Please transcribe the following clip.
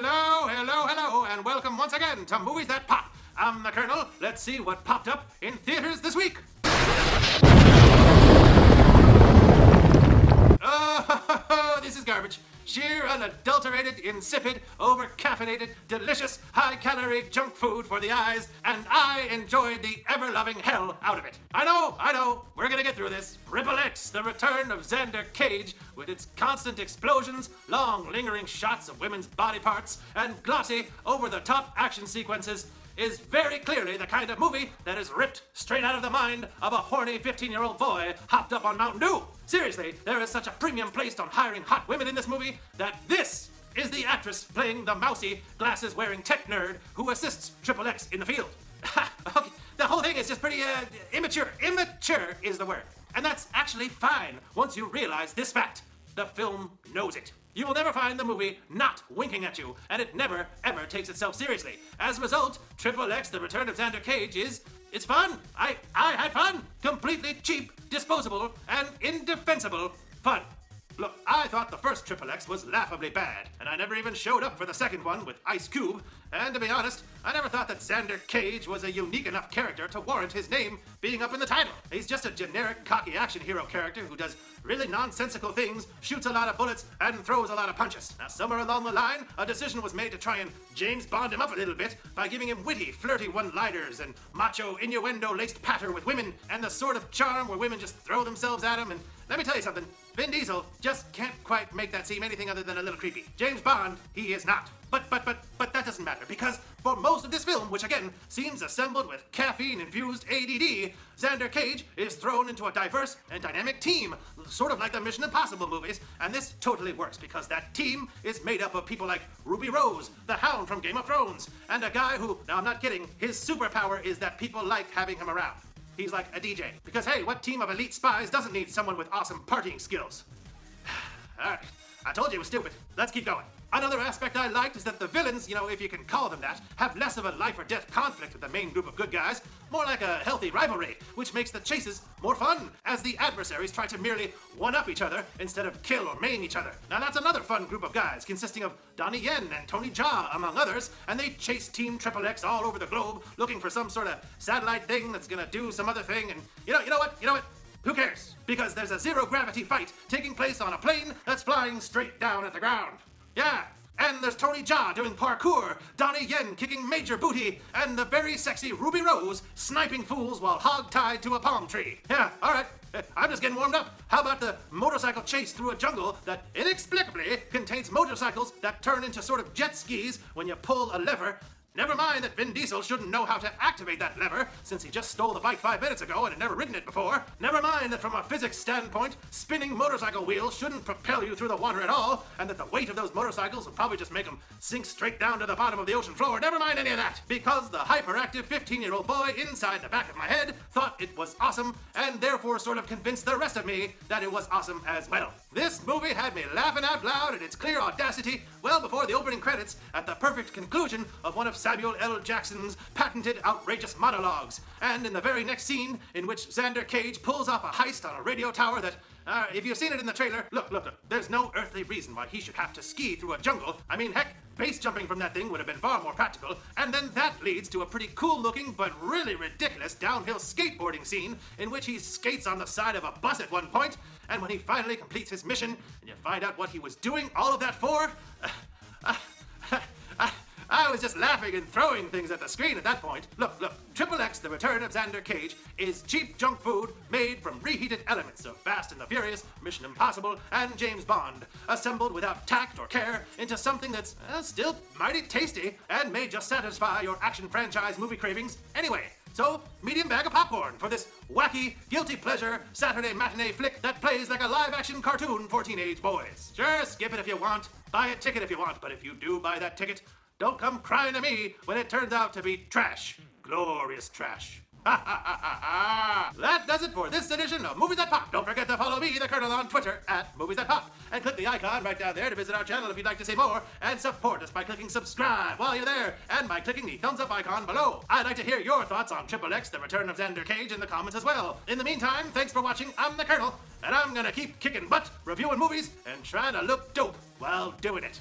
Hello, and welcome once again to Movies That Pop. I'm the Kernel. Let's see what popped up in theaters this week. Oh, this is garbage. Sheer, unadulterated, insipid, over-caffeinated, delicious, high-calorie junk food for the eyes, and I enjoyed the ever-loving hell out of it. I know, we're gonna get through this. XXx, the return of Xander Cage, with its constant explosions, long, lingering shots of women's body parts, and glossy, over-the-top action sequences, is very clearly the kind of movie that is ripped straight out of the mind of a horny 15-year-old boy hopped up on Mountain Dew. Seriously, there is such a premium placed on hiring hot women in this movie that this is the actress playing the mousy, glasses-wearing tech nerd who assists XXx in the field. Okay, the whole thing is just pretty, immature. Immature is the word. And that's actually fine once you realize this fact. The film knows it. You will never find the movie not winking at you, and it never, ever takes itself seriously. As a result, XXx, the return of Xander Cage it's fun. I had fun. Completely cheap, disposable, and indefensible fun. Look, I thought the first XXx was laughably bad, and I never even showed up for the second one with Ice Cube, and to be honest, I never thought that Xander Cage was a unique enough character to warrant his name being up in the title. He's just a generic, cocky action hero character who does really nonsensical things, shoots a lot of bullets, and throws a lot of punches. Now, somewhere along the line, a decision was made to try and James Bond him up a little bit by giving him witty, flirty one-liners and macho, innuendo-laced patter with women, and the sort of charm where women just throw themselves at him. And let me tell you something, Vin Diesel just can't quite make that seem anything other than a little creepy. James Bond, he is not. But that doesn't matter, because for most of this film, which again seems assembled with caffeine-infused ADD, Xander Cage is thrown into a diverse and dynamic team, sort of like the Mission Impossible movies, and this totally works because that team is made up of people like Ruby Rose, the Hound from Game of Thrones, and a guy who, now I'm not kidding, his superpower is that people like having him around. He's like a DJ. Because hey, what team of elite spies doesn't need someone with awesome partying skills? Alright, I told you it was stupid. Let's keep going. Another aspect I liked is that the villains, if you can call them that, have less of a life or death conflict with the main group of good guys, more like a healthy rivalry, which makes the chases more fun, as the adversaries try to merely one-up each other instead of kill or maim each other. Now that's another fun group of guys, consisting of Donnie Yen and Tony Jaa, among others, and they chase Team XXx all over the globe, looking for some sort of satellite thing that's gonna do some other thing, and you know what? Who cares? Because there's a zero-gravity fight taking place on a plane that's flying straight down at the ground. Yeah, and there's Tony Jaa doing parkour, Donnie Yen kicking major booty, and the very sexy Ruby Rose sniping fools while hog-tied to a palm tree. Yeah, alright, I'm just getting warmed up. How about the motorcycle chase through a jungle that inexplicably contains motorcycles that turn into sort of jet skis when you pull a lever? Never mind that Vin Diesel shouldn't know how to activate that lever, since he just stole the bike 5 minutes ago and had never ridden it before. Never mind that from a physics standpoint, spinning motorcycle wheels shouldn't propel you through the water at all, and that the weight of those motorcycles would probably just make them sink straight down to the bottom of the ocean floor. Never mind any of that, because the hyperactive 15-year-old boy inside the back of my head thought it was awesome, and therefore sort of convinced the rest of me that it was awesome as well. This movie had me laughing out loud at its clear audacity well before the opening credits at the perfect conclusion of one of Samuel L. Jackson's patented outrageous monologues, and in the very next scene in which Xander Cage pulls off a heist on a radio tower that, if you've seen it in the trailer, look, there's no earthly reason why he should have to ski through a jungle. I mean, heck, base jumping from that thing would have been far more practical, and then that leads to a pretty cool-looking but really ridiculous downhill skateboarding scene in which he skates on the side of a bus at one point, and when he finally completes his mission, and you find out what he was doing all of that for, I was just laughing and throwing things at the screen at that point. Look, XXx, the return of Xander Cage, is cheap junk food made from reheated elements of Fast and the Furious, Mission Impossible, and James Bond, assembled without tact or care into something that's still mighty tasty and may just satisfy your action franchise movie cravings anyway. So, medium bag of popcorn for this wacky, guilty pleasure Saturday matinee flick that plays like a live-action cartoon for teenage boys. Sure, skip it if you want, buy a ticket if you want, but if you do buy that ticket, don't come crying to me when it turns out to be trash. Glorious trash. Ha ha ha ha ha! That does it for this edition of Movies That Pop. Don't forget to follow me, the Kernel, on Twitter at Movies That Pop, and click the icon right down there to visit our channel if you'd like to see more, and support us by clicking subscribe while you're there, and by clicking the thumbs up icon below. I'd like to hear your thoughts on XXx, the return of Xander Cage, in the comments as well. In the meantime, thanks for watching. I'm the Kernel, and I'm gonna keep kicking butt, reviewing movies, and trying to look dope while doing it.